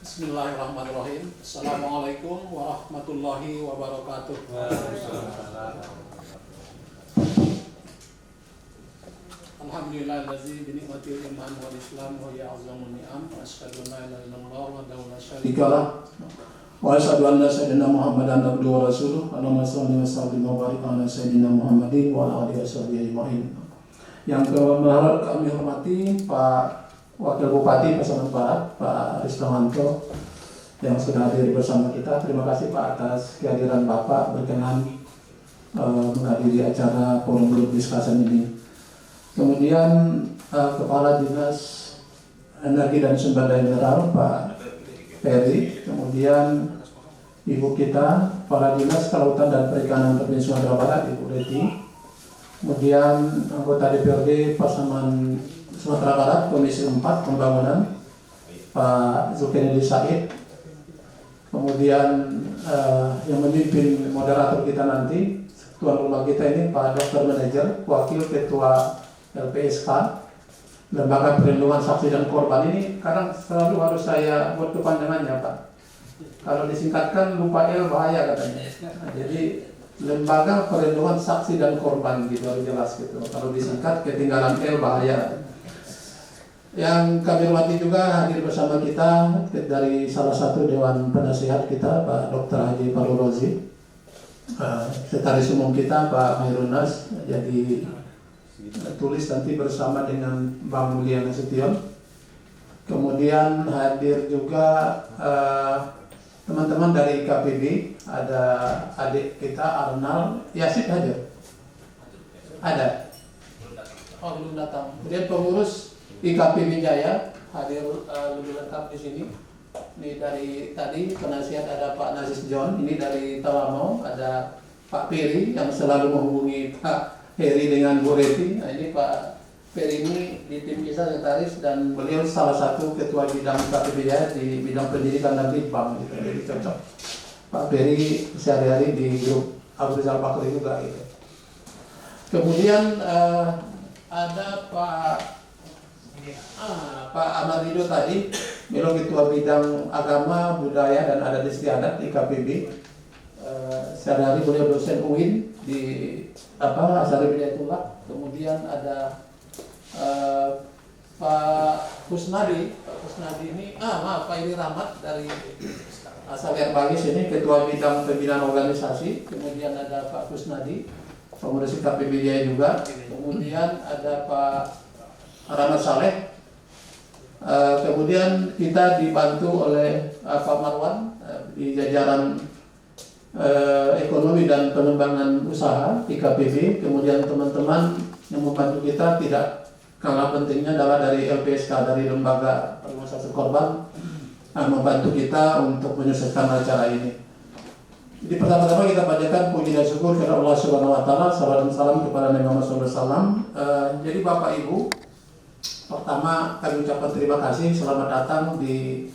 Bismillahirrahmanirrahim. Assalamualaikum warahmatullahi wabarakatuh. Alhamdulillahillazi bi ni'matil iman wal islam wa ya azamun ni'am. Asyhadu an la ilaha illallah wahdahu la syarika lah. Wa asyhadu anna sayyidina Muhammadan abduhu wa rasuluh. Allahumma shalli wa sallim wa barik ala sayyidina Muhammadin wa ala alihi washabihi ajmain. Yang kami hormati Pak Wakil Bupati Pasaman Barat, Pak Rislamanto, yang sudah hadir bersama kita. Terima kasih Pak atas kehadiran Bapak berkenan menghadiri acara forum grup discussion ini. Kemudian Kepala Dinas Energi dan Sumber Daya Mineral Pak Peri, kemudian Ibu kita Kepala Dinas Kelautan dan Perikanan Provinsi Sumatera Barat Ibu Reti, kemudian anggota DPRD Pasaman Sumatera Barat Komisi 4 Pembangunan Pak Zulkifli Said, kemudian yang memimpin moderator kita nanti tuan rumah kita ini Pak Dr. Manager Wakil Ketua LPSK Lembaga Perlindungan Saksi dan Korban. Ini kadang selalu harus saya buat kepanjangannya Pak, kalau disingkatkan lupa L bahaya katanya. Nah, jadi Lembaga Perlindungan Saksi dan Korban gitu harus jelas gitu, kalau disingkat ketinggalan L bahaya. Yang kami hormati juga hadir bersama kita dari salah satu Dewan Penasihat kita Pak Dr. Haji Farul Rozi, Sekretaris Umum kita Pak Khairunas, jadi tulis nanti bersama dengan Bang Mulia Nasution. Kemudian hadir juga teman-teman dari KPB, ada adik kita Arnal Yasid hadir. Ada? Oh belum datang. Kemudian pengurus IKPB Jaya hadir lebih lengkap di sini. Ini dari tadi penasihat ada Pak Nazis John, ini dari Tawamau ada Pak Peri yang selalu menghubungi Pak Heri dengan Bu Reti. Nah, ini Pak Peri ini di tim kita sekretaris dan beliau salah satu ketua bidang IKPB Jaya di bidang pendidikan dan Litbang gitu. Jadi cocok. Pak Peri sehari-hari di grup Abu Rizal Bakri juga gitu. Kemudian ada Pak Ahmad Ridho tadi, beliau ketua bidang agama, budaya dan adat istiadat di KPB. Sehari-hari beliau dosen UIN di Azhar Bidayatullah. Kemudian ada Pak Kusnadi. Pak Kusnadi ini, Pak Ili Rahmat dari Asal Erbagis ini ketua bidang pembinaan organisasi. Kemudian ada Pak Kusnadi, pengurus KPB Jaya juga. Kemudian ada Pak Rahmat Saleh. Kemudian kita dibantu oleh Pak Marwan di jajaran ekonomi dan pengembangan usaha IKPB. Kemudian teman-teman yang membantu kita tidak kalah pentingnya adalah dari LPSK, dari Lembaga Perlindungan Saksi Korban, membantu kita untuk menyelesaikan acara ini. Jadi pertama-tama kita panjatkan puji dan syukur kepada Allah Subhanahu Wa Taala, salam dan salam kepada Nabi Muhammad SAW. Jadi Bapak Ibu, pertama kami ucapkan terima kasih, selamat datang di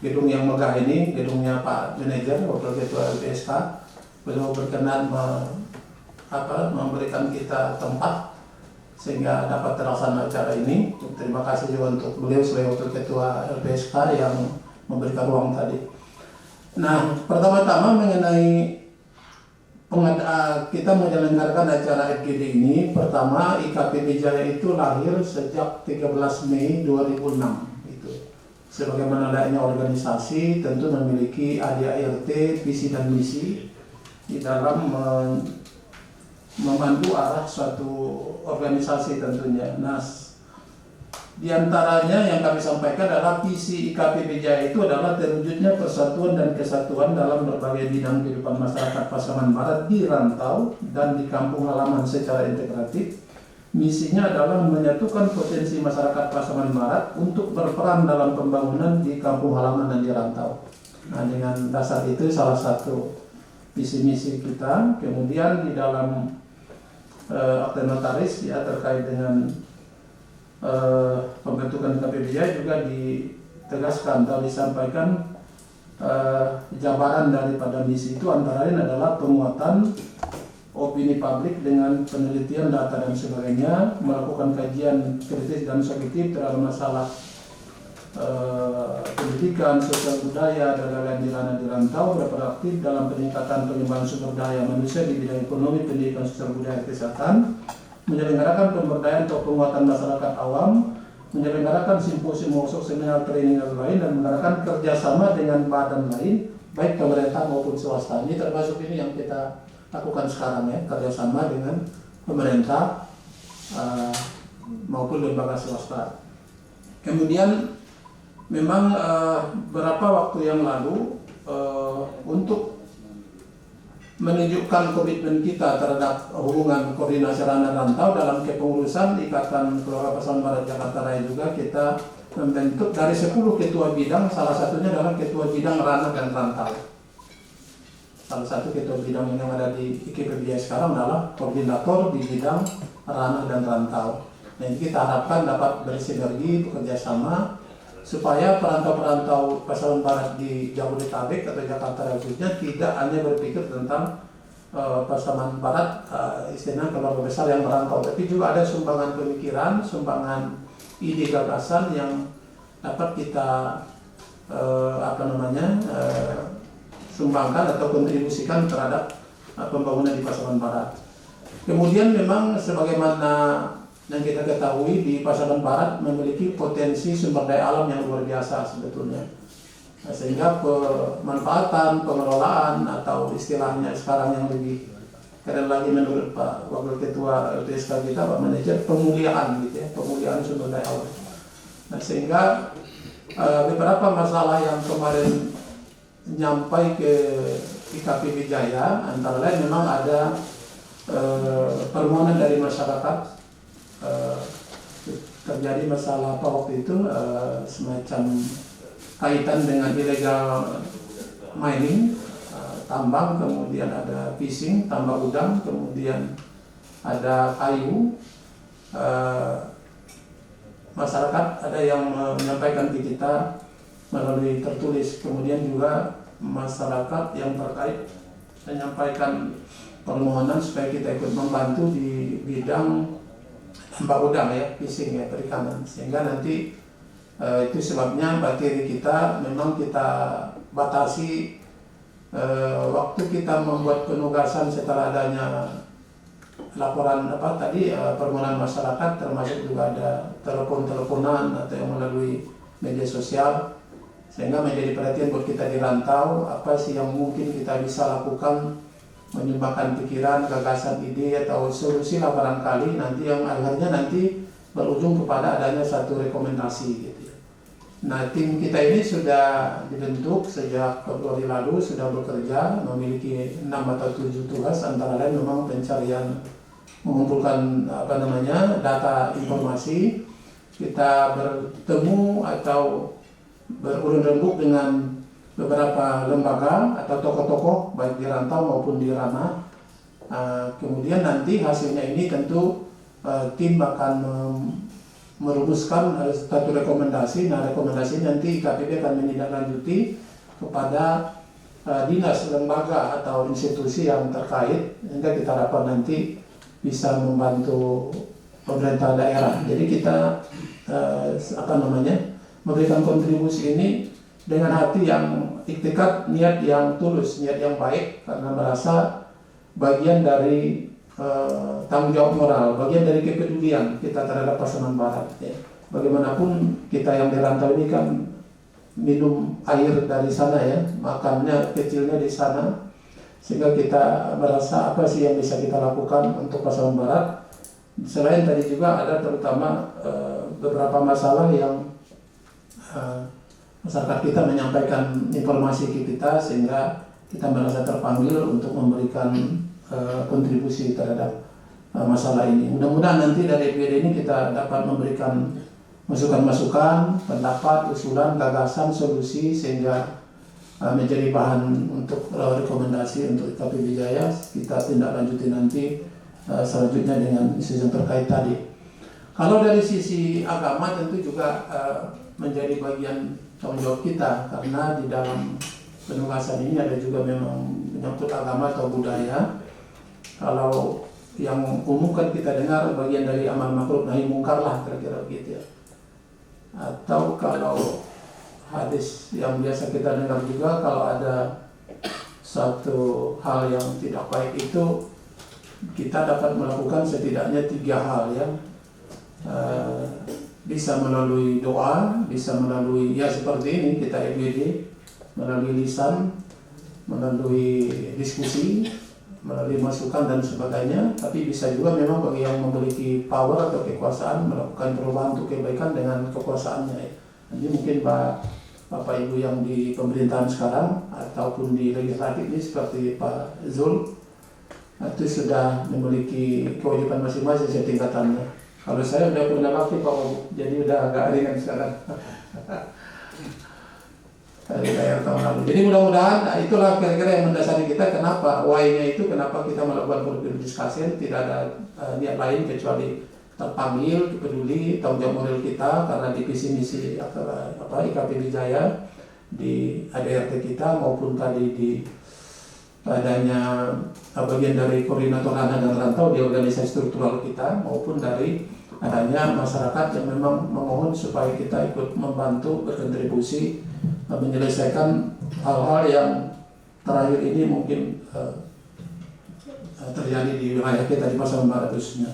gedung yang megah ini, gedungnya Pak Manajer Wakil Ketua LPSK. Beliau berkenan memberikan kita tempat sehingga dapat terlaksana acara ini. Terima kasih juga untuk beliau sebagai Wakil Ketua LPSK yang memberikan ruang tadi. Nah, pertama-tama mengenai kita menyelenggarakan acara FGD ini. Pertama, IKPB Jaya itu lahir sejak 13 Mei 2006. Sebagaimana layaknya organisasi, tentu memiliki ADART, visi dan misi di dalam membantu arah suatu organisasi tentunya. Nah, di antaranya yang kami sampaikan adalah visi IKPB Jaya itu adalah terwujudnya persatuan dan kesatuan dalam berbagai bidang kehidupan masyarakat Pasaman Barat di rantau dan di kampung halaman secara integratif. Misinya adalah menyatukan potensi masyarakat Pasaman Barat untuk berperan dalam pembangunan di kampung halaman dan di rantau. Nah, dengan dasar itu salah satu visi misi kita. Kemudian di dalam akte notaris ya terkait dengan pembentukan KPB Jaya juga ditegaskan atau disampaikan jabaran daripada misi itu antara lain adalah penguatan opini publik dengan penelitian data dan sebagainya, melakukan kajian kritis dan subjektif terhadap masalah pendidikan, sosial budaya, dan lain-lain di rantau dapat aktif dalam peningkatan pengembangan sumber daya manusia di bidang ekonomi, pendidikan, sosial budaya, kesehatan, menyelenggarakan pemberdayaan atau penguatan masyarakat awam, menyelenggarakan simposium, workshop, seminar, training dan lain, dan mengadakan kerjasama dengan badan lain, baik pemerintah maupun swasta. Ini termasuk ini yang kita lakukan sekarang ya, kerjasama dengan pemerintah maupun lembaga swasta. Kemudian memang beberapa waktu yang lalu untuk menunjukkan komitmen kita terhadap hubungan koordinasi ranah rantau dalam kepengurusan Ikatan Keluarga Pasaman Barat Jakarta Raya juga kita membentuk dari 10 ketua bidang, salah satunya adalah ketua bidang ranah dan rantau. Salah satu ketua bidang yang ada di IKPBI sekarang adalah koordinator di bidang ranah dan rantau. Dan kita harapkan dapat bersinergi, bekerja sama supaya perantau-perantau Pasaman Barat di Jabodetabek atau Jakarta khususnya tidak hanya berpikir tentang Pasaman Barat istilahnya keluarga besar yang merantau, tapi juga ada sumbangan pemikiran, sumbangan ide gagasan yang dapat kita sumbangkan atau kontribusikan terhadap pembangunan di Pasaman Barat. Kemudian memang sebagaimana yang kita ketahui di Pasaman Barat memiliki potensi sumber daya alam yang luar biasa sebetulnya. Nah, sehingga pemanfaatan, pengelolaan atau istilahnya sekarang yang lebih keren lagi menurut Pak Wakil Ketua LPSK kita, Pak Manajer, pemuliaan gitu ya, pemuliaan sumber daya alam. Nah, sehingga beberapa masalah yang kemarin nyampai ke IKPB Jaya antara lain memang ada permohonan dari masyarakat. Terjadi masalah apa waktu itu semacam kaitan dengan illegal mining, tambang, kemudian ada fishing, tambang udang, kemudian ada kayu. Masyarakat ada yang menyampaikan ke kita melalui tertulis, kemudian juga masyarakat yang terkait menyampaikan permohonan supaya kita ikut membantu di bidang tambak udang ya, fishing ya, perikanan. Sehingga nanti itu sebabnya materi kita memang kita batasi waktu kita membuat penugasan setelah adanya laporan permohonan masyarakat, termasuk juga ada telepon-teleponan atau yang melalui media sosial, sehingga menjadi perhatian buat kita di rantau apa sih yang mungkin kita bisa lakukan, menyumbangkan pikiran, gagasan, ide atau solusi lah barangkali nanti yang akhirnya nanti berujung kepada adanya satu rekomendasi gitu. Nah, tim kita ini sudah dibentuk sejak Februari lalu, sudah bekerja, memiliki 6 atau 7 tugas, antara lain memang pencarian, mengumpulkan data informasi. Kita bertemu atau berurun rembuk dengan beberapa lembaga atau tokoh-tokoh baik di rantau maupun di ranah. Kemudian nanti hasilnya ini tentu tim akan merumuskan satu rekomendasi. Nah, rekomendasi nanti IKPB akan menindaklanjuti kepada dinas, lembaga atau institusi yang terkait, sehingga kita dapat nanti bisa membantu pemerintah daerah. Jadi kita memberikan kontribusi ini dengan hati yang iktikat, niat yang tulus, niat yang baik, karena merasa bagian dari tanggung jawab moral, bagian dari kepedulian kita terhadap Pasaman Barat. Ya. Bagaimanapun kita yang di rantau ini kan minum air dari sana ya, makannya kecilnya di sana, sehingga kita merasa apa sih yang bisa kita lakukan untuk Pasaman Barat. Selain tadi juga ada terutama beberapa masalah yang masyarakat kita menyampaikan informasi ke kita, sehingga kita merasa terpanggil untuk memberikan kontribusi terhadap masalah ini. Mudah-mudahan nanti dari FGD ini kita dapat memberikan masukan-masukan, pendapat, usulan, gagasan, solusi, sehingga menjadi bahan untuk rekomendasi untuk IKPB Jaya. Kita tindak lanjuti nanti selanjutnya dengan isu yang terkait tadi. Kalau dari sisi agama tentu juga menjadi bagian tanggung jawab kita, karena di dalam penugasan ini ada juga memang menyangkut agama atau budaya. Kalau yang umum kan kita dengar bagian dari amal makruf nahi mungkar lah, kira-kira begitu ya. Atau kalau hadis yang biasa kita dengar juga, kalau ada satu hal yang tidak baik itu kita dapat melakukan setidaknya 3 hal ya. Bisa melalui doa, bisa melalui ya seperti ini kita FGD, melalui lisan, melalui diskusi, melalui masukan dan sebagainya. Tapi bisa juga memang bagi yang memiliki power atau kekuasaan melakukan perubahan untuk kebaikan dengan kekuasaannya ya. Jadi mungkin Bapak Ibu yang di pemerintahan sekarang ataupun di legislatif ini seperti Pak Zul itu sudah memiliki kewajiban masing-masing setingkatannya. Kalau saya udah pernah bakti Pak Wabu, jadi udah agak ringan sekarang. Dari daerah tahun lalu. Jadi mudah-mudahan itulah kira-kira yang mendasari kita kenapa why-nya itu, kenapa kita melakukan program diskusi. Tidak ada niat lain kecuali terpanggil, peduli, tanggung jawab moral kita karena di visi misi IKP Wijaya di ADRT kita maupun tadi di adanya bagian dari koordinator anak dan rantau di organisasi struktural kita maupun dari adanya masyarakat yang memang memohon supaya kita ikut membantu berkontribusi menyelesaikan hal-hal yang terakhir ini mungkin terjadi di wilayah kita di Pasaman Barat khususnya.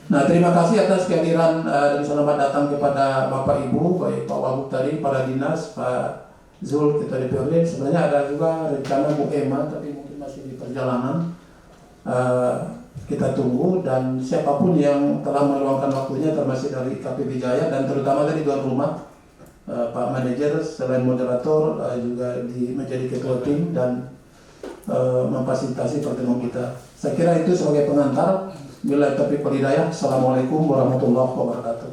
Nah, terima kasih atas kehadiran dan selamat datang kepada Bapak Ibu, baik Pak Wabuk tadi, para dinas, Pak Zul, Ketua DPRD. Sebenarnya ada juga rencana Bu Emma, tapi mungkin masih di perjalanan. Kita tunggu dan siapapun yang telah meluangkan waktunya termasuk dari KP Wijaya dan terutama dari tuan rumah, Pak Manajer selain moderator juga menjadi ketua tim dan memfasilitasi pertemuan kita. Saya kira itu sebagai pengantar. Bila taufiq wal hidayah. Assalamualaikum warahmatullahi wabarakatuh.